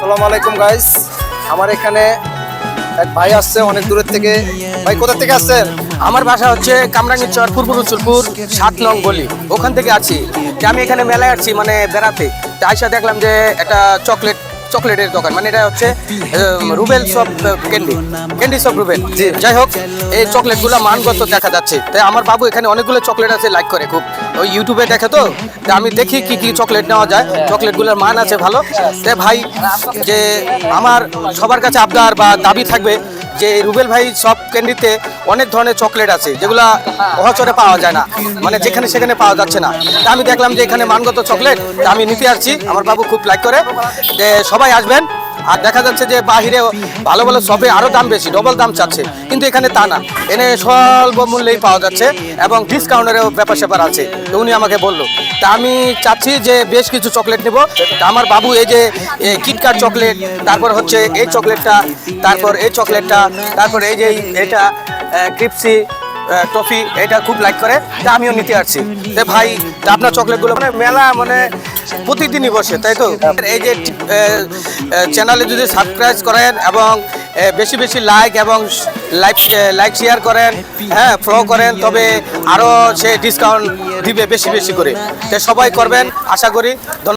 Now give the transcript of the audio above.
আসসালামু আলাইকুম গাইস। আমার এখানে এক ভাই আসছে অনেক দূরের থেকে। ভাই কোথা থেকে আসছেন? আমার বাসা হচ্ছে কামরাঙ্গীরচর পূর্ব রসুলপুর 7 নং গলি, ওখান থেকে আছি। যে আমি এখানে মেলায় আসছি মানে বেড়াতে, তো আইসা দেখলাম যে একটা চকলেটের দোকান, মানে এটা হচ্ছে রুবেল সব ক্যান্ডি সব রুবেল। জি। যাই হোক, এই চকলেটগুলো মানগত দেখা যাচ্ছে। তাই আমার বাবু এখানে অনেকগুলো চকলেট আছে, লাইক করে খুব, ওই ইউটিউবে দেখে তো। তা আমি দেখি কি কি চকলেট নেওয়া যায়, চকলেটগুলোর মান আছে ভালো। তাই ভাই, যে আমার সবার কাছে আবদার বা দাবি থাকবে যে রুবেল ভাই সব ক্যান্ডিতে অনেক ধরনের চকলেট আছে যেগুলা অহচরে পাওয়া যায় না, মানে যেখানে সেখানে পাওয়া যাচ্ছে না। তা আমি দেখলাম যে এখানে মানগত চকলেট, তা আমি নিতে আসছি। আমার বাবু খুব লাইক করে, যে সবাই আসবেন। আর দেখা যাচ্ছে যে বাহিরে ভালো ভালো সবে আরও দাম বেশি, ডবল দাম চাচ্ছে, কিন্তু এখানে তা না, এনে স্বল্প মূল্যেই পাওয়া যাচ্ছে এবং ডিসকাউন্টেরও ব্যাপার স্যাপার আছে। তো উনি আমাকে বললো, তা আমি চাচ্ছি যে বেশ কিছু চকলেট নেব। তা আমার বাবু এই যে কিটক্যাট চকলেট, তারপর হচ্ছে এই চকলেটটা, তারপর এই চকলেটটা, তারপর এই যে এটা ক্রিপসি টফি, এটা খুব লাইক করে। তা আমিও নিতে আসছি। তো ভাই, তা আপনার চকলেটগুলো মানে মেলা মানে প্রতিদিনই বসে, তাই তো? এই যে চ্যানেলে যদি সাবস্ক্রাইব করেন এবং বেশি বেশি লাইক এবং লাইক শেয়ার করেন, হ্যাঁ, ফলো করেন, তবে আরও সে ডিসকাউন্ট দিবে বেশি বেশি করে। তো সবাই করবেন আশা করি।